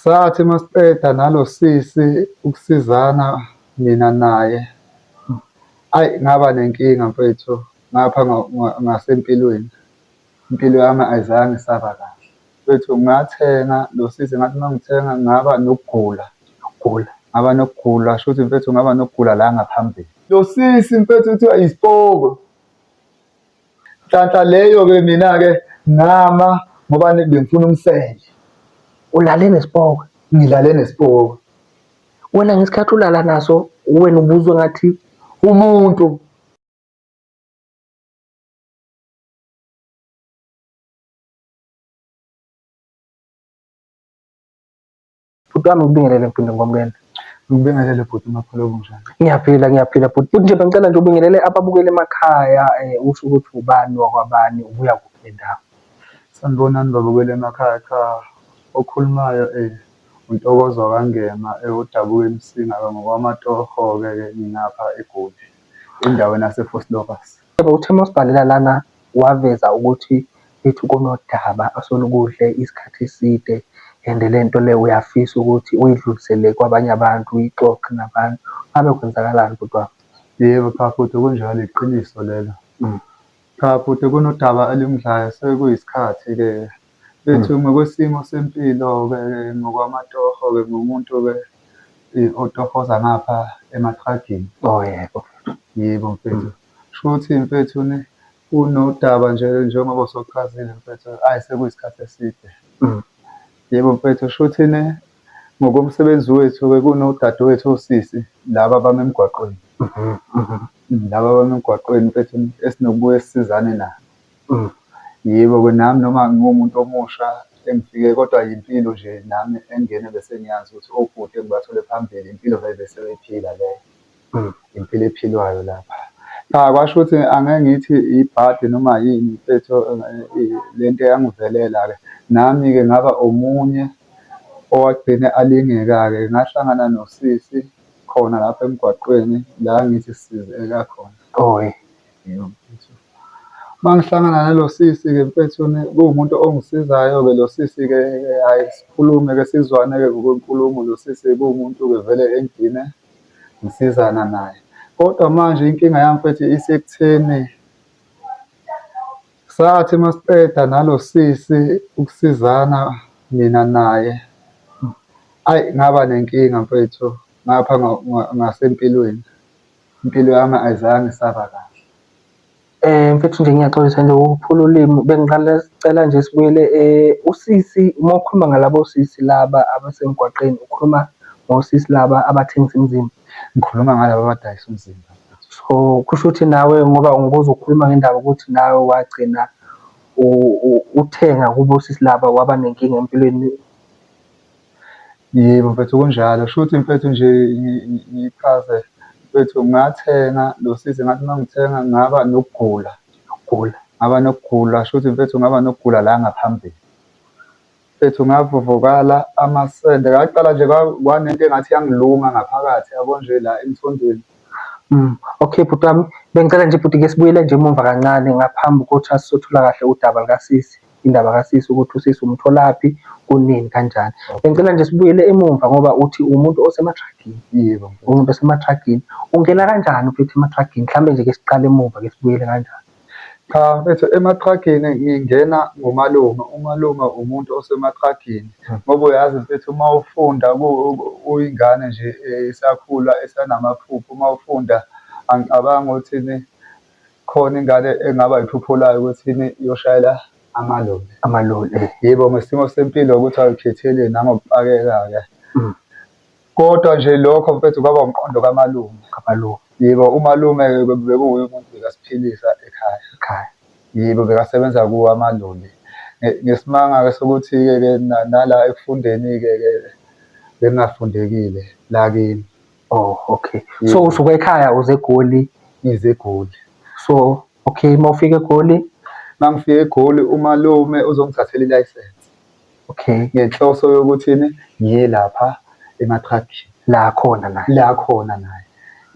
Sathi masiqeda nalo sisi ukusizana mina naye, ayi ngaba nenkinga mfethu ngapha ngasempilweni. Impilo yami ayizange isaba kahle mfethu, ngathenga lo sisi ngathi uma ngithenga ngaba nokugula, ngaba nokugula shuthi mfethu ngaba nokugula la ngaphambili. Lo sisi mfethu kuthiwa i-stroke. Nhlanhla leyo-ke mina-ke ngama ngoba bengifuna umsele. Ulale nespoke. Ngilale nespoke. Wena ngesikhathi ulala naso wena ubuzwa ngathi Umuntu bhuti wami ngibingelele Mpilo Ngomlelo. ngibingelele bhuti uMaphilo kunjani? Ngiyaphila bhuti. Bhuti nje bengicela nje ubingelele ababukeli emakhaya usho ukuthi ubani wakwabani ubuya kuphi nendawo. Sanibonani babukeli emakhaya, cha okhulumayo uNtokozo Kangema uDabuka Msinga ngokwamatoho-ke ngingapha eGoli endaweni yaseVosloorus. Yebo, uthe masibhalela lana waveza ukuthi ethi kunodaba asolukudle isikhathi eside and le nto le uyafisa ukuthi uyidlulisele kwabanye abantu uyixoxe nabantu. Ngabe kwenzakalani bhuti wami? Yebo cha futhi kunjalo, iqiniso lelo. Cha futhi kunodaba elungidlayo sekuyisikhathi-ke bethu ngokwesimo sempilo-ke ngokwamatoho-ke ngumuntu-ke otohoza ngapha ematragini. Oh yebo. Yebo mfethu, shuthi mfethu kunodaba nje njengoba usuchazile mfethu, ayi sekuyisikhathi eside. Yebo mfethu, shuthi ngokomsebenzi wethu-ke kunodadewethu osisi laba abama emgwaqweni. Laba abama emgwaqweni mfethu esinokubuye sisizane nabo. Yebo-ke nami noma ngiwumuntu omusha engifike kodwa yimpilo nje nami engingene bese ngiyazi ukuthi obhuti engibathole phambili impilo vele bese beyiphila leyo. Impilo ephilwayo lapha. Cha kwasho ukuthi angeke ngithi ibhadi noma yini mfethu, lento eyangivelela-ke nami-ke ngaba omunye owagcine alingeka-ke ngahlangana nosisi khona lapha emgwaqweni la ngithi sisizeka khona. Oh yebo mfethu. Uma ngihlangana nalo sisi-ke mfethu kuwumuntu ongisizayo-ke lo sisi-ke hhayi sikhulume-ke sizwane-ke ngokwenkulumo. Lo sisi kuwumuntu-ke vele engigcine ngisizana naye, kodwa manje inkinga yami mfethu isekutheni sathi masiqeda nalo sisi ukusizana mina naye, ayi ngaba nenkinga mfethu ngapha ngasempilweni. Impilo yami ayizange isaba kahle. Mfethu nje ngiyaxolisa nje ukuphula ulimi, bengiqala sicela nje sibuyele usisi uma ukhuluma ngalabo sisi laba abasemgwaqeni ukhuluma ngosisi laba abathengisa imizimba. Ngikhuluma ngalaba abadayisa umzimba. So kusho ukuthi nawe ngoba ungibuza ukhuluma ngendaba ukuthi nawe wagcina uthenga kubo sisi laba waba nenkinga empilweni. Yebo mfethu kunjalo, shuthi mfethu nje ngichaze mfethu ngathenga lo sisi ngathi uma ngithenga ngaba nokugula, ngaba nokugula shuthi mfethu ngaba nokugula la ngaphambili. Mfethu ngavuvukala amasende ngaqala nje kwanento engathi iyangiluma ngaphakathi yabo nje la emthondweni. Okay bhuti wami, bengicela nje bhuti-ke sibuyele nje emumva kancane ngaphambi kokuthi sisothola kahle udaba likasisi, indaba kasisi ukuthi usisi umtholaphi kunini kanjani. Bengicela nje sibuyele emumva ngoba uthi umuntu osematragini. Yebo umuntu osematragini ungena kanjani mfethu ematragini? Mhlambe nje ke siqale emuva ke sibuyele kanjani. cha mfethu ematragini ngingena ngomalume. Umalume umuntu osematragini ngoba uyazi mfethu uma ufunda uyingane nje esakhula esanamaphupho, uma ufunda angicabangi ukuthi khona ingane engaba iphupho layo ukuthi iyoshayela amaloli. Yebo ngesimo sempilo ukuthi awuyikhetheli nangokupakeka-ke. Kodwa nje lokho mfethu kwaba umqondo kamalume. Yebo umalume-ke bekuwuye umuntu bekasiphilisa ekhaya. Yebo bekasebenza kuwo amaloli. Ngesimanga-ke sokuthi-ke nala ekufundeni-ke bengingafundekile la kimi. Oh okay. So usuke ekhaya uze eGoli? Ngize eGoli. So okay, uma ufika eGoli? Uma ngifika eGoli umalume uzongithathela ilayisensi. Okay. Ngenhloso yokuthi ngiye lapha ematragini. La khona naye.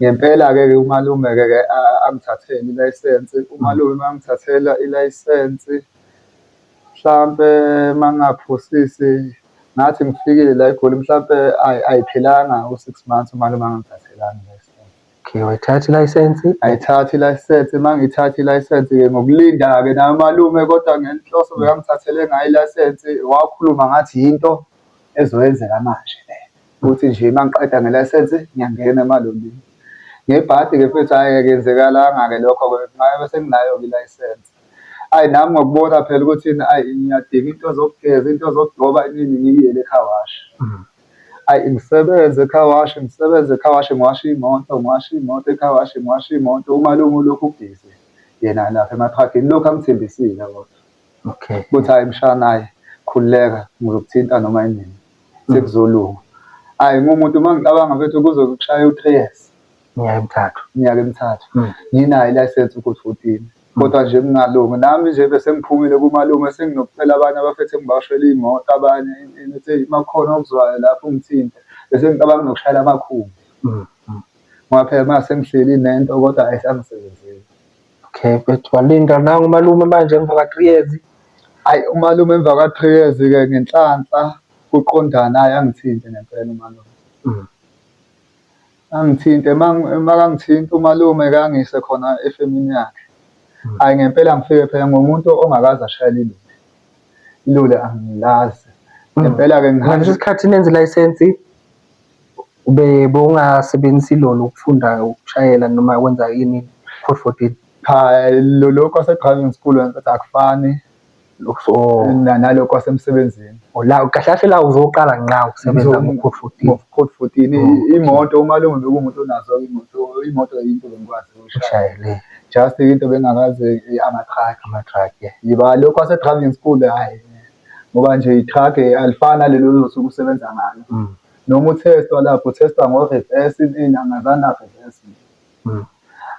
Ngempela-ke umalume-ke angithathele ilayisensi. Umalume uma ngithathela ilayisensi mhlampe uma ngingaphosisi ngathi ngifikile la eGoli mhlampe ayiphelanga u-6 months umalume angangithathelanga i-license. Okay, wayithatha ilayisensi? Ayithatha ilayisensi, uma ngithatha ilayisensi-ke ngokulinda-ke naye umalume kodwa ngenhloso bekangithathele ngayo ilayisensi wakhuluma ngathi yinto ezoyenzeka manje le. Ukuthi nje uma ngiqeda ngelayisensi ngiyangena emalolini. Ngebhadi-ke mfethu hhayi akenzekalanga-ke lokho-ke ngabe bese nginayo-ke ilayisensi. Ayi nami ngokubona phela ukuthi ngiyadinga into zokugeza, into zokugcoba nini ngiyiyele ecar wash. Ayi ngisebenze ecar wash, ngiwashe imoto ecar wash, ngiwashe imoto. Umalume ulokhu ubhizi yena lapha emathrakini lokhu angithembisile kodwa. Okay. Ukuthi hhayi mshana hhayi khululeka ngizokuthinta noma inini sekuzolunga. Hhayi ngumuntu uma ngicabanga mfethu kuze kushaya u-3 years. Iminyaka emithathu. Nginayo ilayisensi u-code 14. Kodwa nje kungalungi nami nje bese ngiphumile kumalume senginokucela abanye abafethu engibawashela iy'moto abanye nithi makukhona okuzwayo lapho ungithinte bese ngicabanga nokushayela amakhumbi. Ngoba phela mase ngihleli nento kodwa ayisangisebenzeli. Okay, mfethu walinda nangu umalume manje emva ka-3 years. Hhayi umalume emva ka-3 years-ke ngenhlanhla kuqondana hhayi angithinte ngempela umalume. Angithinte makangithinta umalume-ke angise khona efemini yakhe. Hhayi ngempela ngifike phela ngumuntu ongakaze ashayele iloli. Iloli angilazi. Ngempela-ke ngaleso sikhathi nenza ilayisensi bewungasebenzisi iloli ukufunda ukushayela noma wenza yini code 14? Cha lokho kwase-driving school mfethu akufani nalokho kwasemsebenzini. La kahle kahle la uzoqala ngqa ukusebenza ngo-code 14. Code 14 imoto umalume bekuwumuntu onazo imoto yinto bengikwazi ukushayela. Just into bengakaze ama-truck. Yiba lokho kwase-driving school hhayi ngoba nje i-truck alifani nalelo osuke usebenza ngalo. Noma uthestwa lapho uthestwa ngo-reverse angazange reverse.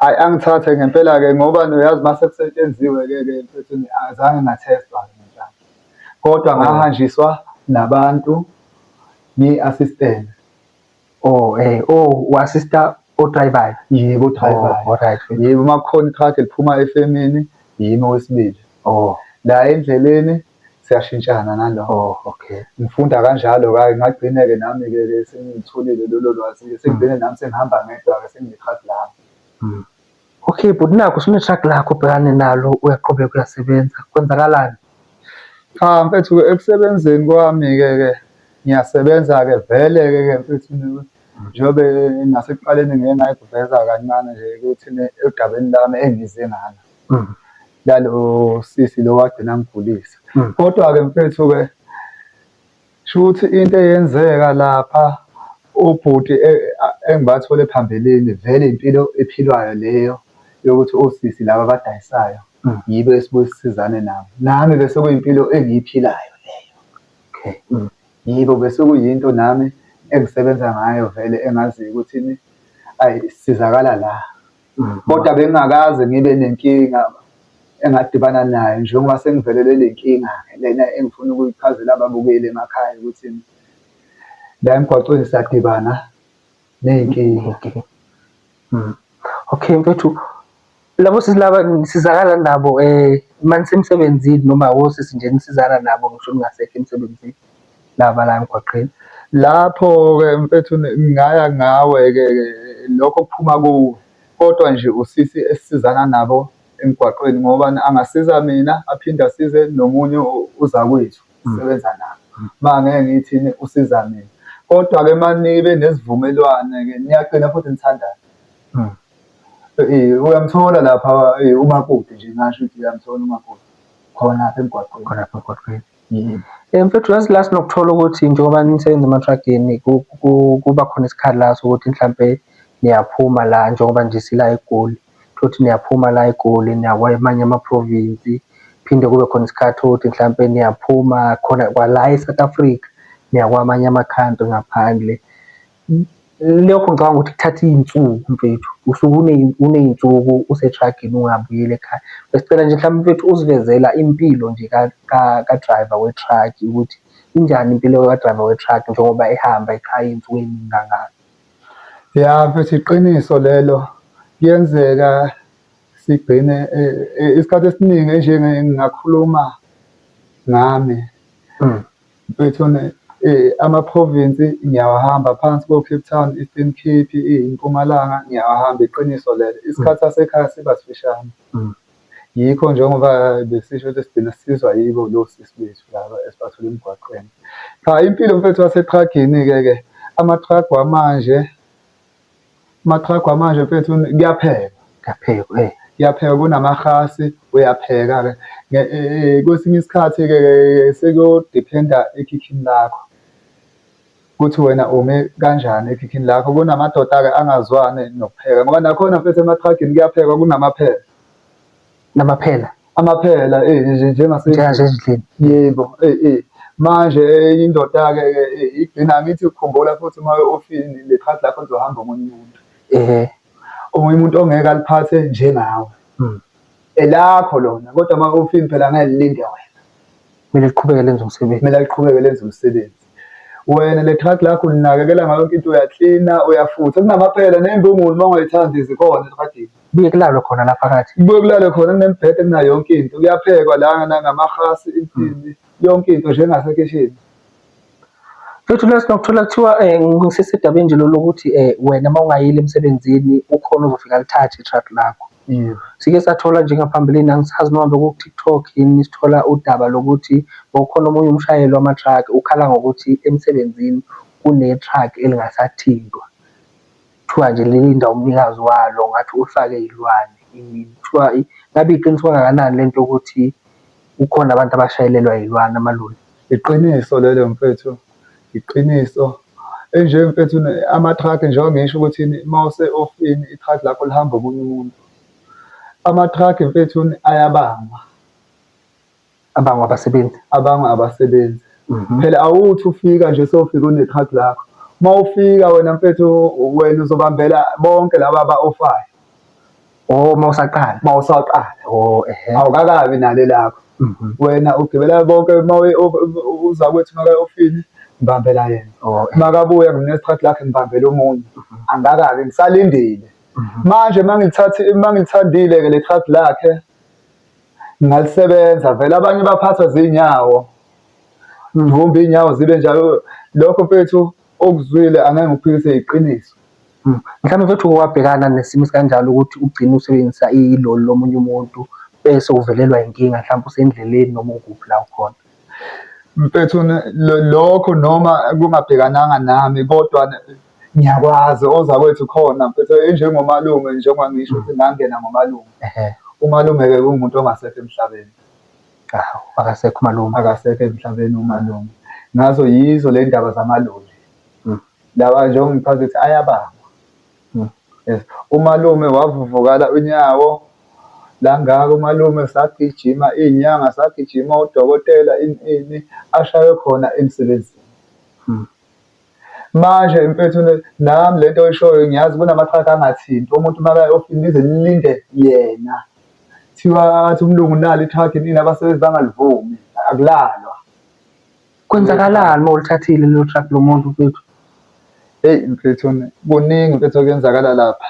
Hhayi angithathe ngempela-ke ngoba uyazi mase kusetshenziswe-ke mfethu azange ngathestwa ngempela. Kodwa ngahanjiswa nabantu ngi-assistant. U-assista o-driver-yo? Yebo o-driver. Yebo uma kukhona i-truck liphuma efemini yimi owesibili. La endleleni siyashintshana nalokho. Okay. Ngifunda kanjalo-ke ngagcine-ke nami-ke sengilitholile lolo lwazi-ke sengigcine nami sengihamba ngedwa-ke sengine-truck lami. Okay, but nakho usune-truck lakho ubhekane nalo uyaqhubeka uyasebenza kwenzakalani? Cha mfethu ekusebenzeni kwami-ke ngiyasebenza-ke vele-ke mfethu njengoba nasekuqaleni ngike ngayikuveza kancane nje ukuthi egabeni lami engize ngalo. Lalo sisi lo wagcina angigulisa. Kodwa-ke mfethu-ke shuthi into eyenzeka lapha ubhuti engibathole phambilini vele impilo ephilwayo leyo yokuthi osisi laba abadayisayo yibo esibuye sisizane nabo. Nami bese kuyimpilo engiyiphilayo leyo. Yibo bese kuyinto nami engisebenza ngayo vele engaziyo ukuthi ayisizakala la. Kodwa bengingakaze ngibe nenkinga engadibana nayo njengoba sengivelelwe le nkinga-ke lena engifuna ukuyichazela ababukeli emakhaya ukuthi la emgwacweni siyadibana ney'nkinga. Okay mfethu, labo sisi laba nisizakala nabo uma nisemsebenzini noma osisi nje nisizana nabo ngisho ningasekho emsebenzini laba la emgwaqeni? Lapho-ke mfethu ngingaya ngawe-ke lokho kuphuma kuwe kodwa nje usisi esisizana nabo emgwaqweni ngoba angasiza mina aphinde asize nomunye uzakwethu sisebenza nabo. Uma ngeke ngithini usiza mina. Kodwa-ke uma nibe nesivumelwane-ke niyagcina futhi nithandana. Uyamthola lapha umakoti nje ngasho ukuthi uyamthola umakoti khonapha emgwaqweni. Mfethu yazi la sinokuthola ukuthi njengoba nisebenza ematragini kuba khona isikhathi la sokuthi mhlampe niyaphuma la njengoba nje sila eGoli. Futhi niyaphuma la eGoli niya kwamanye ama-province phinde kube khona isikhathi ukuthi mhlampe niyaphuma khona kwala e-South Africa niya kwamanye ama-country ngaphandle. Lokho ngicabanga ukuthi kuthatha iy'nsuku mfethu, usuke uney'nsuku usetragini ungabuyeli ekhaya. Besicela nje mhlawumbe mfethu usivezela impilo nje ka-driver we-truck ukuthi injani impilo ka-driver we-truck njengoba ehamba ekhaya iy'nsuku ey'ningi kangaka. Ya mfethu iqiniso lelo kuyenzeka sigcine isikhathi esiningi nje ngingakhuluma ngami mfethu Ama-province ngiyawahamba phansi ko-Cape Town, Eastern Cape, iMpumalanga ngiyawahamba, iqiniso lelo. Isikhathi sasekhaya siba sifishane. Yikho njengoba besisho ukuthi sigcina sisizwa yibo losisi bethu laba esibathola emgwaqweni. Cha, impilo mfethu wasethragini-ke ama-truck wamanje mfethu kuyaphekwa. Kuyaphekwa, Kuyaphekwa, kunamahhasi uyapheka-ke. Kwesinye isikhathi-ke sekuyodiphenda ekhikhini lakho ukuthi wena ume kanjani ekhikhini lakho. Kunamadoda-ke angazwani nokupheka ngoba nakhona mfethu emathragini kuyaphekwa, kunamaphela. Namaphela? Amaphela njengasendlini. Yebo, manje indoda-ke igcina angithi ukhumbula futhi uma ofini le truck lakho lizohamba omunye umuntu. Omunye umuntu ongeke aliphathe njengawe. Elakho lona kodwa uma ofini phela angeke lilinde wena. Kumele liqhubeke lenze umsebenzi. Kumele liqhubeke lenze umsebenzi. Wena le truck lakho ulinakekela ngayo yonke into, uyaklina, uyafutha. Kunamaphela ney'mbungulu uma ungayithandi zikhona etragini. Kubuye kulalwe khona la phakathi. Kubuye kulalwe khona, kunemibhede, kunayo yonke into. Kuyaphekwa la nangamahhasi, insini, yonke into njengasekhishini. Mfethu nokuthola kuthiwa ngisesedabeni nje lokuthi wena uma ungayile emsebenzini ukhona uzofika lithathe i-truck lakho. Yebo. Sike sathola njengaphambilini, angisazi noma beku-TikTok yini, sithola udaba lokuthi bekukhona omunye umshayeli wama-truck ukhala ngokuthi emsebenzini kune-truck elingasathintwa. Kuthiwa nje lilinda umnikazi walo ngathi ufake iy'lwane. Kuthiwa ngabe iqiniso kangakanani lento yokuthi kukhona abantu abashayelelwa iy'lwane amaloli? Iqiniso lelo mfethu, iqiniso. Enje mfethu ama-truck njengoba ngisho ukuthi uma use-ofini i-truck lakho lihamba omunye umuntu. Ama-truck mfethu ayabangwa. Abangwa abasebenzi? Abangwa abasebenzi. Phela awuthi ufika nje sewufika une-truck lakho. Uma ufika wena mfethu wena uzobambela bonke laba aba-ofayo. Uma usaqala? Uma usaqala. Awukakabi nale lakho. Wena ugibela bonke uma uzakwethu maka-ofini ngibambela yena. Makabuya nginesi-truck lakhe ngibambela omunye. Angikakabi, ngisalindile. Manje uma ngilithandile-ke le truck lakhe ngingalisebenza vele. Abanye baphathwa zinyawo, mvumbe iy'nyawo zibe njalo. Lokho mfethu okuzwile angeke ngikuphikise, iqiniso. Mhlawumbe mfethu wabhekana nesimo esikanjalo ukuthi ugcine usebenzisa iloli lomunye umuntu bese uvelelwa inkinga, mhlawumbe usendleleni noma ukuphi la ukhona? Mfethu lokho noma kungabhekananga nami kodwa ngiyakwazi ozakwethu khona mfethu, enjengomalume njengoba ngisho ukuthi ngangena ngomalume. Umalume-ke kuwumuntu ongasekho emhlabeni. Akasekho umalume? Akasekho emhlabeni umalume. Ngazo yizo le ndaba zamaloli. Lawa njengoba ngichaza ukuthi ayabangwa. Yes. Umalume wavuvukala unyawo la ngaka, umalume sagijima iy'nyanga, sagijima odokotela ini ashaywe khona emsebenzini. Manje mfethu nami lento oyishoyo ngiyazi kunama-truck angathinti. Umuntu makaya ofini lize lilinde yena. Kuthiwa athi umlungu nalo i-truck nini abasebenzi bangalivumi, akulalwa. Kwenzakalani uma ulithathile lelo truck lomuntu mfethu? Mfethu kuningi mfethu okuyenzakala lapha.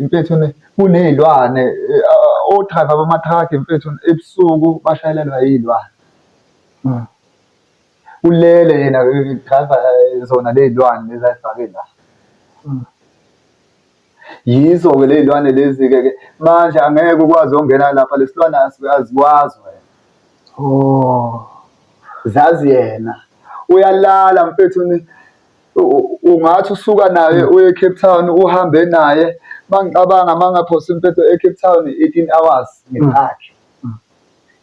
Mfethu kuney'lwane, o-driver bama-truck mfethu ebusuku bashayelelwa iy'lwane. Ulele yena driver zona ley'lwane lezi ay'fake la. Yizo-ke ley'lwane lezi-ke manje angeke ukwazi ukungena lapha, le silwane azikwazi wena. Zazi yena uyalala mfethu. Ungathi usuka naye uye e-Cape Town uhambe naye, mangicabanga mangaphosi mfethu e-Cape Town 18 hours ngesikhathi.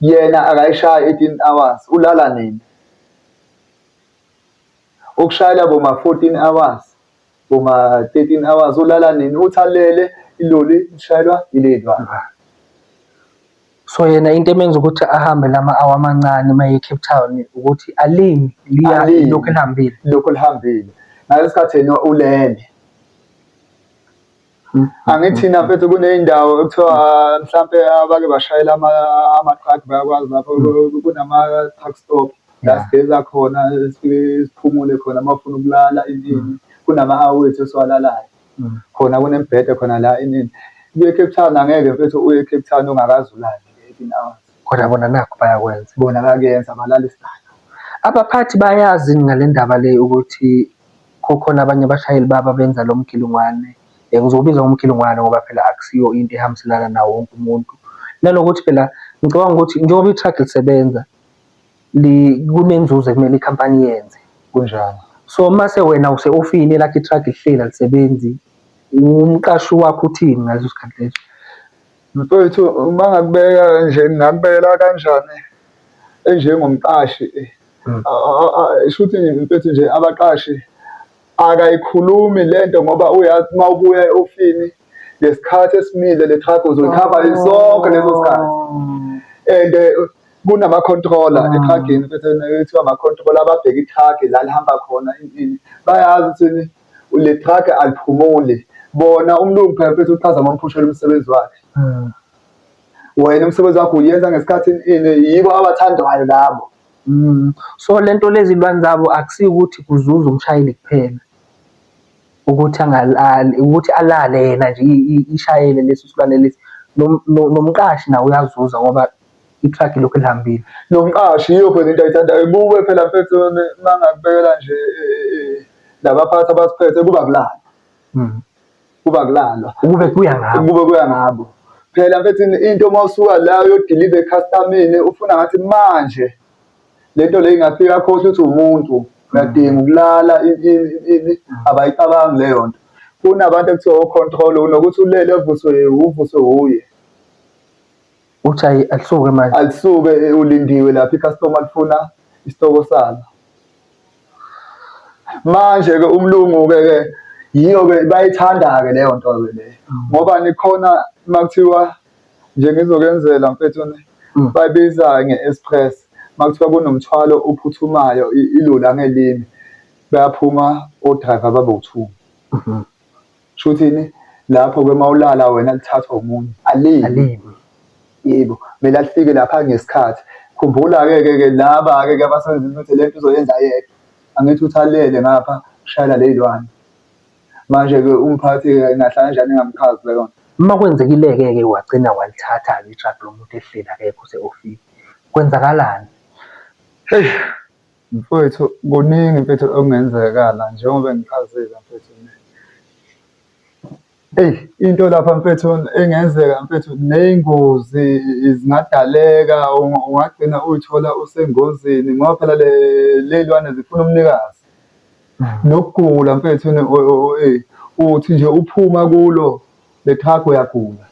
Yena akayishayi 18 hours, ulala nini? Ukushayela boma 14 hours, boma 13 hours, ulala nini? Uthi alele iloli lishayelwa iley'lwane. So yena into emenza ukuthi ahambe lama-hour amancane uma e-Cape Town ukuthi alimi liya lokhu elihambile. Lokhu elihambile. Ngaleso sikhathi yena ulele. Angithina mfethu kuney'ndawo ekuthiwa mhlampe abake bashayela ama-truck bayakwazi lapho kunama-truck stop la sigeza khona, sifike siphumule khona uma ufuna ukulala inini. Kunama-hour wethu esiwalalayo. Khona kunemibhede khona la inini. Kuye-Cape Town angeke mfethu uye e-Cape Town ungakaze ulale 18 hours. Kodwa bona nakho bayakwenza. Bona bayakuyenza, balala isikhathi. Abaphathi bayazi ngale ndaba le ukuthi kukhona abanye abashayeli baba benza lo mgilingwane. Ngizowubiza ngomgilingwane ngoba phela akusiyo into ehambiselana nawo wonke umuntu. Nanokuthi phela ngicabanga ukuthi njengoba i-truck lisebenza kunenzuzo ekumele ikhampani yenze. Kunjani? So mase wena use-ofini lakho i-truck lihleli alisebenzi, umqashi wakho uthini ngaleso sikhathi leso? Mfowethu, uma ngakubeka nje ngingakubekela kanjani njengomqashi shuthi mfethu nje abaqashi akayikhulumi lento ngoba uyazi uma ubuya e-ofini ngesikhathi esimile le truck uzoyikhava sonke leso sikhathi. And kunama-controller etragini kuthiwa ama-controller ababheka i-truck la lihamba khona ini. Bayazi ukuthi le truck aliphumuli. Bona umlungu phela mfethu uchaza mamphushela umsebenzi wakhe. Wena umsebenzi wakho uyenza ngesikhathi ini, yibo abathandwayo labo. So lento lezi lwane zabo akusiyo ukuthi kuzuza umshayeli kuphela ukuthi ukuthi alale yena nje ishayele leso silwane lesi, nomqashi nawe uyazuza ngoba i-truck lokhu lihambile. Nomqashi yiyo phela into ayithandayo. Buke phela mfethu uma ngakubekela nje labaphathi abasiphethe kuba kulalwa. Kuba kulalwa. Kube kuya ngabo. Kube kuya ngabo. Phela mfethu into uma usuka la uyodiliva ekhastamini ufuna ngathi manje lento le ingafika khohle ukuthi umuntu uyadinga ukulala abayicabangi leyo nto. Kunabantu ekuthiwa o-control nokuthi ulele uvuswe uye. Uthi alisuke manje. Alisuke ulindiwe lapha i-customer lifuna isitoko salo. Manje-ke umlungu-ke yiyo-ke bayithanda-ke leyo nto-ke leyo. Ngoba nikhona uma kuthiwa nje ngizokwenzela mfethu bayibiza nge-express. Uma kuthiwa kunomthwalo ophuthumayo iloli ngelimi bayaphuma o-driver babe-2. Shuthini lapho-ke uma ulala wena lithathwa omunye alimi. Yebo, kumele alifike lapha ngesikhathi. Khumbula-ke laba-ke abasebenzisa ukuthi lento uzoyenza yedwa. Angithi uthi alele ngapha ushayela ley'lwane. Manje-ke umphathi-ke ngahlala kanjani ngingamchazi leyo nto. Uma kwenzekile-ke wagcina walithatha-ke i-truck lo muntu ehleli akekho use-ofini, kwenzakalani? Heyi mfowethu, kuningi mfethu okungenzekala njengoba ngichazile mfethu. Eyi into lapha mfethu engenzeka mfethu, ney'ngozi zingadaleka, ungagcina uy'thola usengozini ngoba phela ley'lwane zifuna umnikazi. Nokugula mfethu uthi nje uphuma kulo le truck uyagula.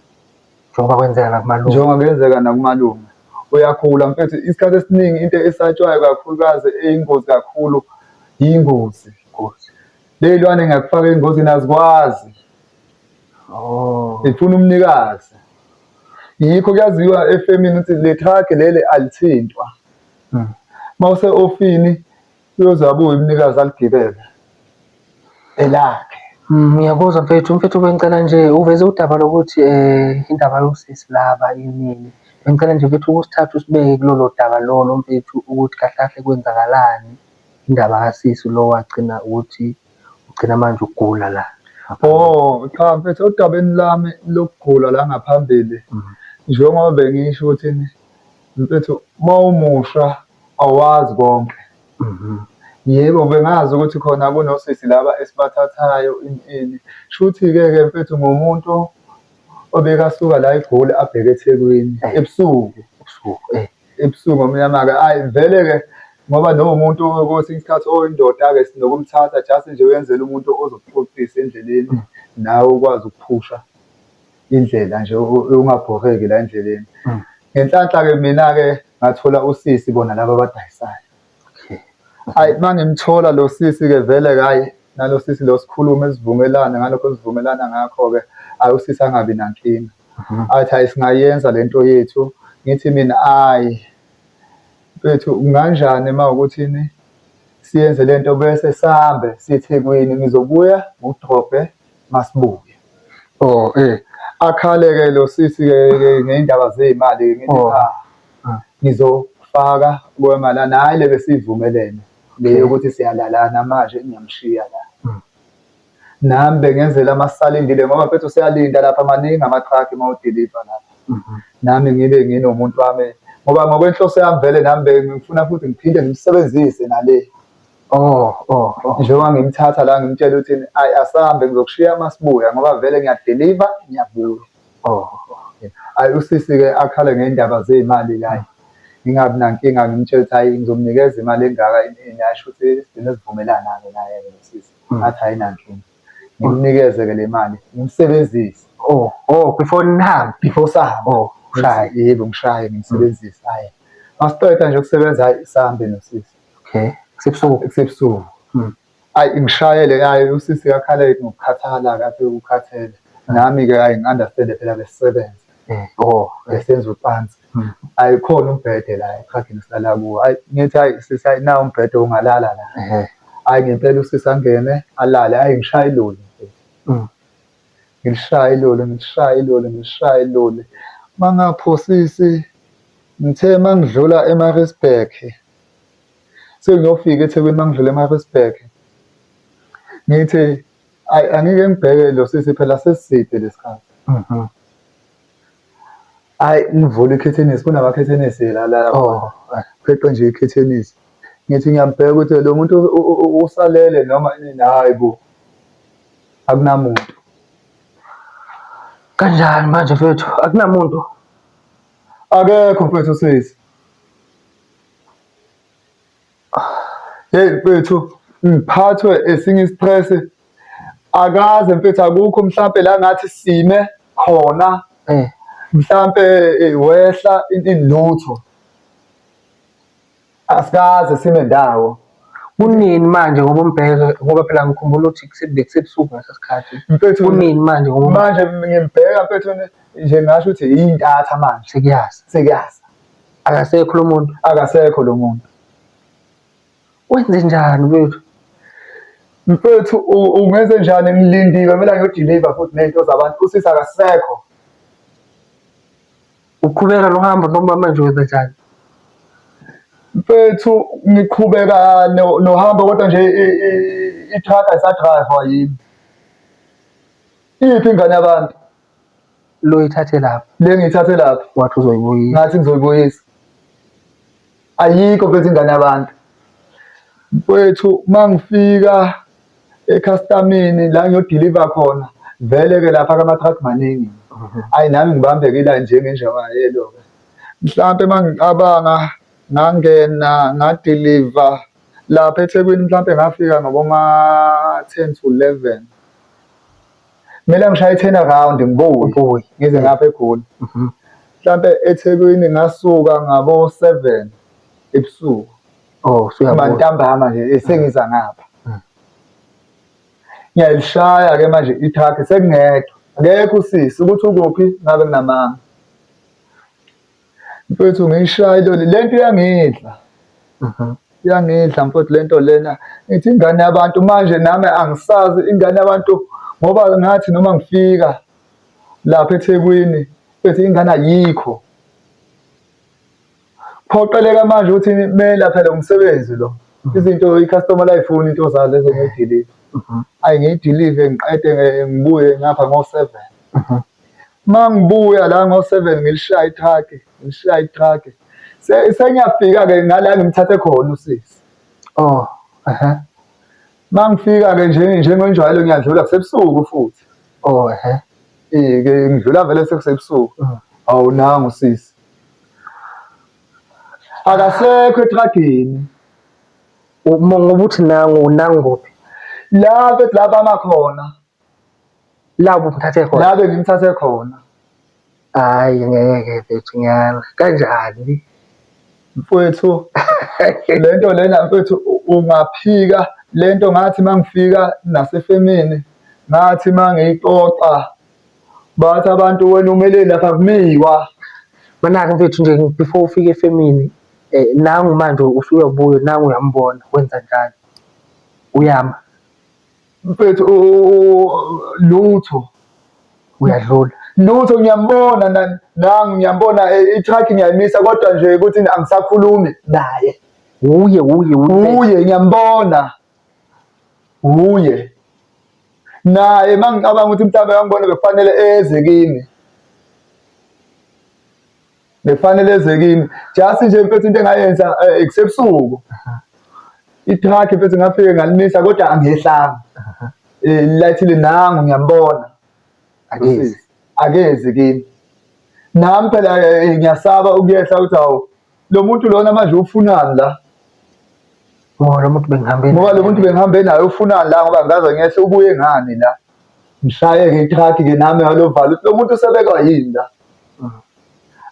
Njengoba kwenzeka nakumalume. Njengoba kuyenzeka nakumalume. Uyagula mfethu, isikhathi esiningi into esatshwayo kakhulukazi eyingozi kakhulu yingozi. Ley'lwane ngiyakufaka engozini azikwazi. Zifuna umnikazi. Yikho kuyaziwa efemini ukuthi le truck leli alithintwa. Uma use-ofini uyozabuya umnikazi aligibele elakhe. Ngiyabuzwa mfethu bengicela nje uveze udaba lokuthi indaba yosisi laba inini. Bengicela nje mfethu ukusithatha usibeke kulolo daba lolo mfethu ukuthi kahle kahle kwenzakalani indaba kasisi lo wagcina ukuthi ugcina manje ugula la. Cha mfethu, odabeni lami lokugula la ngaphambili njengoba bengisho ukuthi mfethu uma umusha awazi konke. Yebo, bengazi ukuthi khona kunosisi laba esibathathayo ini. Shuthi-ke mfethu ngumuntu obekasuka la eGoli abheke eThekwini ebusuku. Ebusuku ngomnyama-ke. Hhayi vele-ke ngoba nomuntu kwesinye isikhathi oyindoda-ke sinokumthatha just nje wenzele umuntu ozokuxoxisa endleleni nawe ukwazi ukuphusha indlela nje ungabhoreki la endleleni. Ngenhlanhla-ke mina-ke ngathola usisi bona laba abadayisayo. Hhayi uma ngimthola lo sisi-ke vele-ke hhayi nalo sisi lo sikhulume sivumelane ngalokho esivumelana ngakho-ke. Hhayi usisi angabi nankinga. Athi hhayi singayenza lento yethu. Ngithi mina hhayi mfethu kunganjani uma wukuthi siyenze lento bese sihambe siye eThekwini, ngizobuya ngikudrobhe masibuye. Akhale-ke lo sisi-ke ngey'ndaba zey'mali ngithi cha ngizofaka kwemalana. Hhayi le besivumelene le yokuthi siyalalana manje ngiyamshiya la. Nami bengenzela amasalindile ngoba mfethu seyalinda lapha maningi ama-truck uma udiliva lapha. Nami ngibe nginomuntu wami ngoba ngokwenhloso yami vele nami ngifuna futhi ngiphinde ngimsebenzise nale. Njengoba ngimthatha la ngimtshela ukuthi ayi asahambe ngizokushiya masibuya ngoba vele ngiyadiliva ngiyabuya. Ayi usisi-ke akhale ngey'ndaba zey'mali la. Ngingabi nankinga ngimtshela ukuthi hhayi ngizomnikeza imali engaka asho ukuthi sigcine sivumelana-ke naye-ke lo sisi. Ngathi ayinankinga. Ngimnikeze-ke le mali ngimsebenzise. Before nihambe? Before sahamba. Ushaye? Yebo ngishaye ngimsebenzise. Hhayi masiqeda nje ukusebenza hhayi sihambe nosisi. Okay. Kusebusuku? Kusebusuku. Ayi ngishayele hhayi usisi akhale ngokukhathala kade ukhathele. Nami-ke hhayi ngi-understand-e phela besisebenza. Besenza ucansi. Ayikhona umbhede la etragini sihlala kuwo. Hhayi ngithi hhayi sisi hhayi nawu umbhede ungalala la. Hhayi ngempela usisi angene alale hhayi ngishaye iloli. Ngilishaye iloli ngilishaye iloli ngilishaye iloli. Mangaphosisi ngithe mangidlula e-Maritzburg sengiyofika eThekwini mangidlula e-Maritzburg ngithi angike ngibheke lo sisi phela sesiside lesikhathi. Hhayi ngivule ikhethenisi kunamakhethenisi la pheqe nje ikhethenisi. Ngithi ngiyambheka ukuthi lo muntu usalele noma ini hhayi bo akunamuntu. Kanjani manje mfethu akunamuntu? Akekho mfethu sisi. Hey mfethu ngiphathwe esinye i-stress akaze mfethu akukho mhlampe la ngathi sime khona mhlampe wehla inlutho asikaze sime ndawo. Kunini manje ngoba umbheke ngoba phela ngikhumbula ukuthi bekusebusuku ngaleso sikhathi. Mfethu kunini manje ngoba manje ngimbheka mfethu nje ngasho ukuthi iy'ntatha manje sekuyaza akasekho lo muntu. Akasekho lo muntu. Wenze njani mfethu? Mfethu ungenze njani ngilindiwe kumele ngiyodiliva futhi ney'nto zabantu usisi akasekho. Uqhubeka nohambo noma manje wenza njani? Mfethu ngiqhubeka nohambo kodwa nje i-truck ayisadrayivwa yimi. Iphi ingane yabantu? Lo ithathe lapha. Le ngiyithathe lapha. Wathi uzoyibuyisa. Ngathi ngizoyibuyisa. Ayikho mfethu ingane yabantu. Mfethu mangifika ekhastamini la ngiyodiliva khona vele-ke lapha kama-truck maningi. Ayi nami ngibambeke la njengenjawayelo-ke. Mhlampe mangicabanga ngangena ngadiliva lapha eThekwini mhlampe ngafika ngaboma-10 to 11. Kumele ngishaye i-turn around ngibuye ngize ngapha eGoli. Mhlampe eThekwini ngasuka ngabo-7 ebusuku. Ntambama nje sengiza ngapha. Ngiyalishaya-ke manje i-truck sekungedwa. Akekho usisi ukuthi ukuphi ngabe nginamanga. Mfethu ngiyishaya iloli lento iyangidla. Iyangidla mfethu lento lena. Ngithi ingane yabantu manje nami angisazi ingane yabantu ngoba ngathi noma ngifika lapha eThekwini mfethu ingane ayikho. Phoqeleka manje ukuthi kumele phela umsebenzi lo. Izinto i-customer ayifuni into zalo lezo ngiyidilive. Ayi ngiyidilive ngiqede ngibuye ngapha ngo-7. Mangibuya la ngo-7 ngilishaya i-truck. Sengiyafika-ke ngala ngimthathe khona usisi. Mangifika-ke njengenjwayelo ngiyadlula kusebusuku futhi. Ke ngidlula vele sekusebusuku. Hawu nangu usisi. Akasekho etragini. Ngoba uthi nangu kuphi? La mfethu la bama khona. La ubumthathe khona? La bengimthathe khona. Hhayi ngeke mfethu ngiyala. Kanjani? Mfethu lento lena mfethu ungaphika lento ngathi mangifika nasefemini ngathi mangiyixoxa bathi abantu wena umele lapha kumiwa. Manake mfethu nje before ufike efemini nangu manje usuyabuya nangu uyambona wenza njani? Uyama? Mfethu lutho. Uyadlula? Lutho ngiyambona nangu ngiyambona i-truck ngiyayimisa kodwa nje ukuthi angisakhulumi naye. Uye ngiyambona. Uye. Naye mangicabanga ukuthi mhlawumbe angibona bekufanele eze kimi. nefanelezekile. Just nje mfethu into engayenza kusebusuku. Itruck mfethu ngafike ngalimisa kodwa angehlanga. Lilayithile nangu ngiyambona. Akezi kimi. Nami phela ngiyasaba ukuyehla ukuthi hawu lo muntu lona manje ufunani la. Ngoba lo muntu bengihambe naye ufunani la ngoba ngaze ngehle ubuye ngani la. Ngishaye-ke itruck-ke nami ngalovalo lo muntu usebekwa yini la.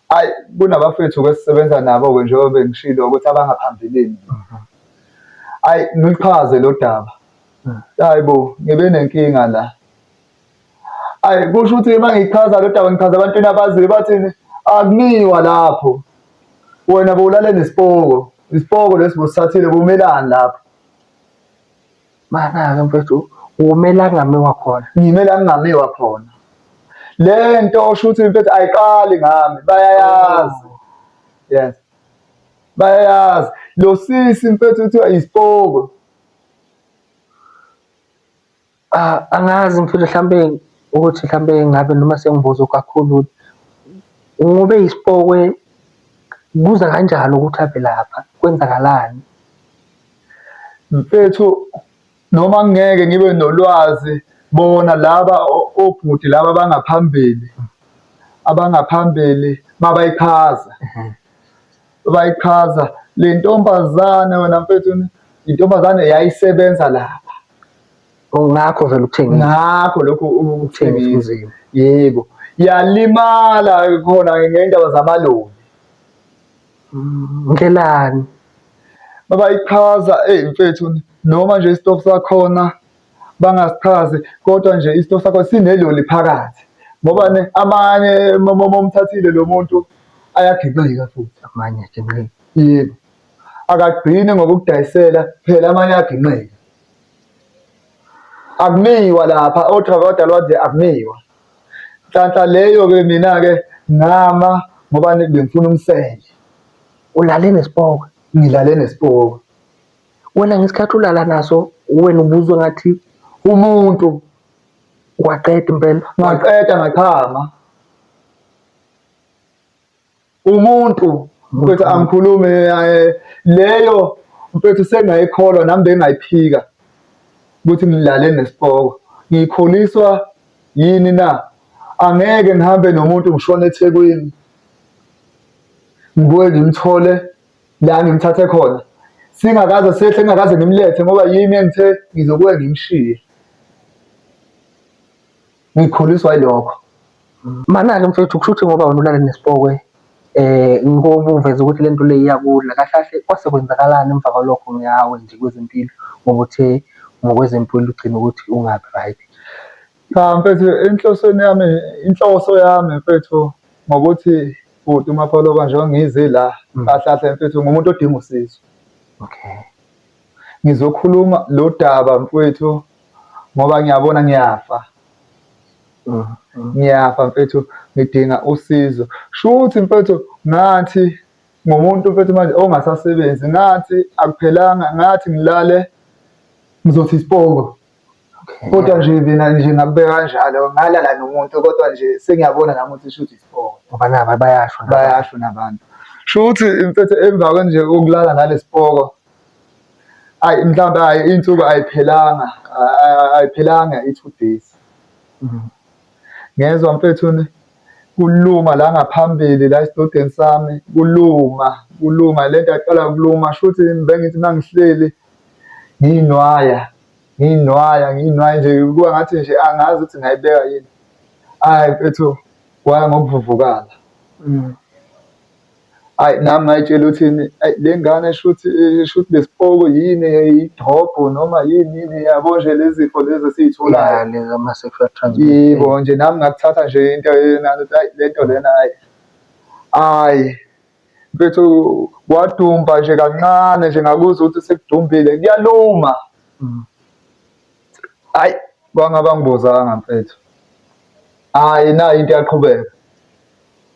Hayi kunabafethu-ke esisebenza nabo-ke njengoba bengishilo ukuthi abangaphambilini. Hayi ngichaze lo daba. Hayi bo ngibe nenkinga la. Hayi kusho ukuthi uma ngichaza lo daba ngichaza abantwini abaziyo bathini akumiwa lapho. Wena bowulale nesipoko. Isipoko lesi bosithathile bumelani lapho. Mana-ke mfethu umela ngamiwa khona. Ngimela ngingamiwa khona. Le nto osho ukuthi mfethu ayiqali ngami bayayazi. Yes. Bayayazi. Lo sisi mfethu kuthiwa isipoko. Angazi mfethu mhlambe ukuthi mhlambe ngabe noma sengibuza kakhulu ngobe isipokwe kuza kanjani ukuthi abe lapha kwenzakalani mfethu noma ngeke ngibe nolwazi bona laba obhuti laba abangaphambili bayichaza le ntombazane wena mfethu intombazane yayisebenza lapha. Ngakho vele ukuthengisa. Ngakho lokho ukuthengisa. Yebo. Yalimala khona ngendaba zamaloli. Ngelani? Bayichaza mfethu noma nje isitofu sakhona bangasichazi kodwa nje isitofu sakho sineloli phakathi. Ngoba amanye momthathile lo muntu ayaginqika futhi. Amanye aginqika. Yebo. Akagcine ngokukudayisela phela amanye ayaginqika. Akumiwa lapha otravada lwazi akumiwa. Nhlanhla leyo-ke mina-ke ngama ngoba bengifuna umsele. Ulale nesipoko? Ngilale nesipoko. Wena ngesikhathi ulala naso wena ubuzwe ngathi umuntu waqeda impela. Ngaqeda ngachama. Umuntu mfethu angikhulume leyo mfethu sengayikholwa nami bengayiphika ukuthi ngilale nesipoko. Ngikholiswa yini na? Angeke ngihambe nomuntu ngishone eThekwini. Ngibuye ngimthole la ngimthathe khona. Ngingakaze ngimlethe ngoba yimi engithe ngizobuye ngimshiye. Ngikholiswa yilokho. Mana-ke mfethu kusho ukuthi ngoba wena ulale nesipokwe ngoba uveza ukuthi lento le iyakudla kahle kahle kwase kwenzakalani emva kwalokho ngawe nje kwezempilo ngoba uthe ngokwezempilo ugcina ukuthi ungabi right. Cha mfethu inhloso yami mfethu ngokuthi futhi uMapholoba njengoba ngize la kahle mfethu ngumuntu odinga usizo. Okay. Ngizokhuluma lo daba mfethu ngoba ngiyabona ngiyafa. Ngiyafa mfethu ngidinga usizo. Shuthi mfethu ngathi ngomuntu mfethu manje ongasasebenzi ngathi akuphelanga ngathi ngilale ngizothi isipoko. Kodwa nje mina nje ngakubeka kanjalo ngalala nomuntu kodwa nje sengiyabona nami ukuthi shuthi isipoko. Ngoba nabo bayasho nabantu. Shuthi mfethu emva kanje ukulala nalesipoko. Hayi mhlawumbe hayi insuku ayiphelanga i2 days. Ngezwe mfethu kuluma la ngaphambili la esidodeni sami kuluma lento yaqala ukuluma shuthi bengithi mangihleli nginwaya nje kuba ngathi nje angazi ukuthi ngayibeka yini. Hayi mfethu kwaya ngokuvuvukala. Hayi nami ngayitshela uthini le ngane shuthi lesipoko yini idrop noma yini yabo nje lezi zifo lezi esizitholayo lezi ama-sexual transmission. Yebo nje nami ngakuthatha nje into lento lena hayi mfethu wadumba nje kancane nje ngakuzwa ukuthi sekudumbile kuyaluma. Hayi kwangaba ngibuzanga mfethu. Hayi nayo into yaqhubeka.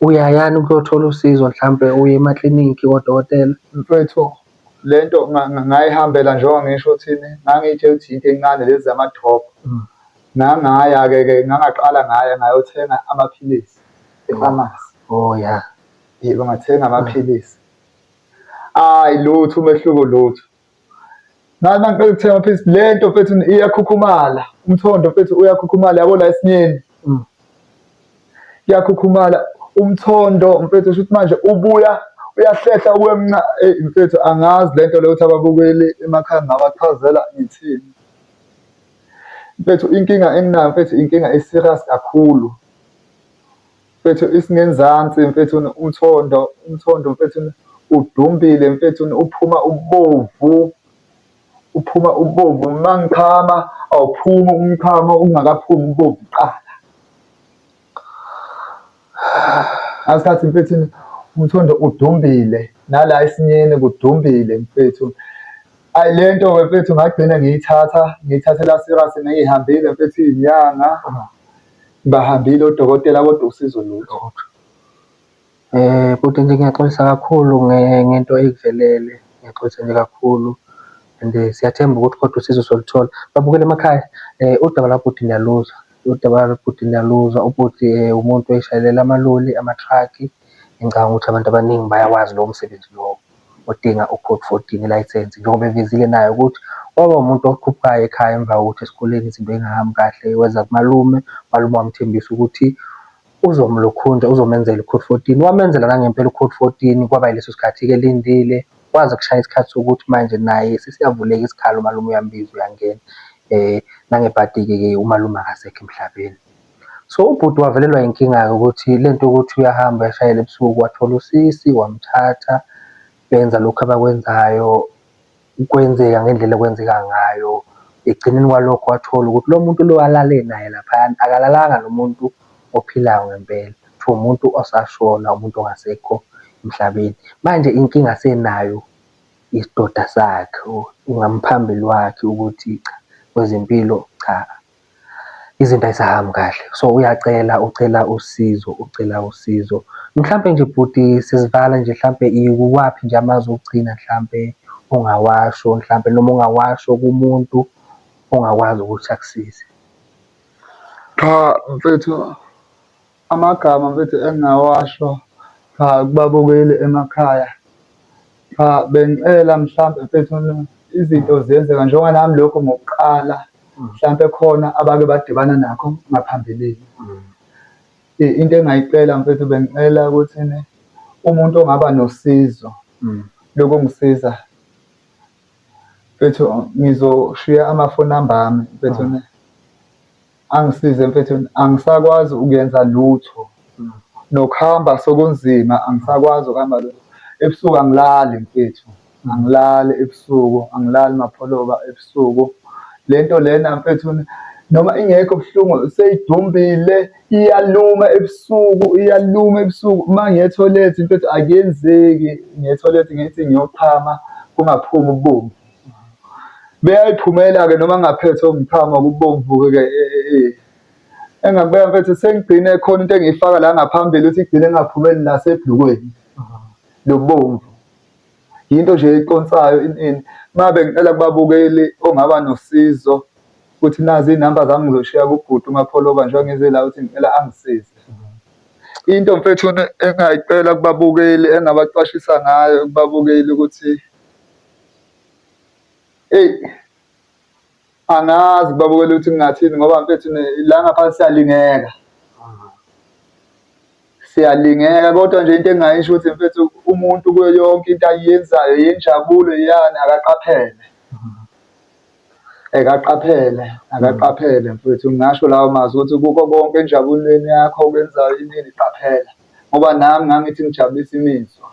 Uyayani ukuyothola usizo mhlambe uye emaklinikhi kodokotela? Mfethu lento ngayihambela njengoba ngisho uthini ngangitshela ukuthi into encane lezi zama-drop. Ngangaya-ke ngangaqala ngayothenga amaphilisi e-pharmacy. Oh ya. bangathenga amaphilisi. Hhayi lutho umehluko lutho. Ngathi uma ngiqeda ukuthenga amaphilisi lento mfethu iyakhukhumala, umthondo mfethu uyakhukhumala yabo la esinyeni. Iyakhukhumala umthondo mfethu kusho ukuthi manje ubuya uyahlehla ubuye mfethu angazi lento leyo ukuthi ababukeli emakhaya ngingabachazela ngithini. Mfethu inkinga enginayo mfethu inkinga e-serious kakhulu. Mfethu isingenzansi mfethu umthondo mfethu udumbile mfethu uphuma ubovu. Uphuma ubovu uma ngichama awuphumi umchamo ungakaphumi ubovu kuqala. Ngasikhathi mfethu umthondo udumbile nala esinyeni kudumbile mfethu. Hhayi lento-ke mfethu ngagcina ngiyithathela serious ngiyihambile mfethu iy'nyanga. Ngibahambile odokotela kodwa usizo lutho. Bhuti nje ngiyaxolisa kakhulu ngento ekuvelele, ngiyaxolisa nje kakhulu and siyathemba ukuthi kodwa usizo soluthola. Babukela emakhaya udaba labhuti niyaluzwa, udaba labhuti niyaluzwa. Ubhuti umuntu oyishayelela amaloli, amathrakhi. Ngicabanga ukuthi abantu abaningi bayawazi lowo msebenzi lowo odinga u-code 14 ilayisensi, njengoba evezile nayo ukuthi waba umuntu okhuphukayo ekhaya emva kokuthi esikoleni izinto ey'ngahambi kahle, weza kumalume, umalume wamthembisa ukuthi uzomlokhunja, uzomenzela u-code 14. Wamenzela nangempela u-code 14, kwaba yileso sikhathi-ke elindile, kwaze kushaya isikhathi sokuthi manje naye sesiyavuleka isikhala, umalume uyambiza uyangena. Nangebhadi-ke umalume akasekho emhlabeni. So ubhuti wavelelwa inkinga-ke ukuthi lento ukuthi uyahamba uyashayela ebusuku, wathola usisi wamthatha, benza lokhu abakwenzayo, kwenzeka ngendlela ekwenzeka ngayo. Ekugcineni kwalokho wathola ukuthi lo muntu lo alale naye laphayana akalalanga nomuntu ophilayo ngempela, kuthiwa umuntu osashona, umuntu ongasekho emhlabeni. Manje inkinga asenayo isidoda sakhe, ungamphambili wakhe ukuthi cha, kwezempilo cha, izinto ayisahambi kahle. So ucela usizo. Mhlampe nje bhuti sizivala nje, mhlampe iwaphi nje amazwi okugcina mhlampe ongawasho, mhlampe noma ongawasho kumuntu ongakwazi ukuthi akusize? Cha mfethu, amagama mfethu engingawasho kubabukeli emakhaya. Cha bengicela mhlampe mfethu izinto ziyenzeka njengoba nami lokho ngokuqala mhlampe khona abake badibana nakho ngaphambilini. Into engingayicela mfethu bengicela ukuthi umuntu ongaba nosizo lokungisiza mfethu, ngizoshiya amafoni namba ami mfethu, angisize mfethu. Angisakwazi ukuyenza lutho, nokuhamba sekunzima, angisakwazi ukuhamba lutho. Ebusuku angilali mfethu, angilali ebusuku, angilali mapholoba ebusuku. Lento lena mfethu noma ingekho buhlungu seyidumbile, iyaluma ebusuku, iyaluma ebusuku. Uma ngiya ethoyilethi mfethu akuyenzeki, ngiya ethoyilethi ngithi ngiyochama kungaphumi ubomvu. Beyayiphumela-ke noma ngingaphethe umchamo kubomvu-ke engakubeka mfethu sengigcine khona into engiyifaka la ngaphambili ukuthi igcine ingaphumeli nasebhlukweni lobomvu. Yinto nje eyiconsayo ini. Uma bengicela kubabukeli ongaba nosizo ukuthi nazi iy'namba zami ngizoshiya kubhuti uMapholoba njengoba ngize la ukuthi ngicela angisize. Into mfethu engingayicela kubabukeli engingabaqwashisa ngayo kubabukeli ukuthi angazi kubabukeli ukuthi ngingathini ngoba mfethu la ngaphansi siyalingeka kodwa nje into engingayisho ukuthi mfethu umuntu kuyo yonke into ayenzayo yenjabulo yani akaqaphele mfethu. Ngingasho lawo mazwi ukuthi kukho konke enjabulweni yakho okwenzayo inini qaphela, ngoba nami ngangithi ngijabulisa imizwa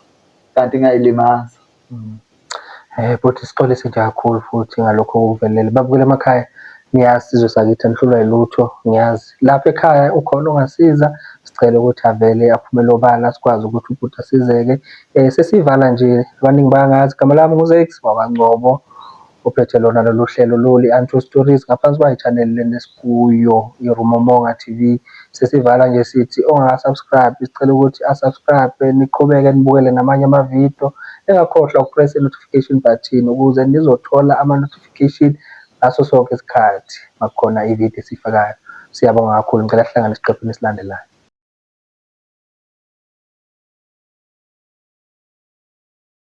kanti ngayilimaza. Bhuti sixolise nje kakhulu futhi ngalokho okuvelele. Babukela emakhaya, ngiyazi isizwe sakithi anihlulwa yilutho, ngiyazi lapha ekhaya ukhona ongasiza, sicele ukuthi avele aphumele obala sikwazi ukuthi ubhuti asizeke. Sesivala nje, abaningi bayangazi igama lami nguZakes wakwaNgcobo, uphethe lona lolu hlelo lolu i-Untold Stories ngaphansi kwayichaneli lena esikuyo iRumomonga TV. Sesivala nje sithi ongaka-subscribe sicela ukuthi a-subscribe, niqhubeke nibukele namanye amavidiyo. Engakhohlwa ukupress i-notification button ukuze nizothola ama-notification ngaso sonke isikhathi makukhona ividiyo esiyifakayo. Siyabonga kakhulu, ngicela sihlangane esiqephini esilandelayo.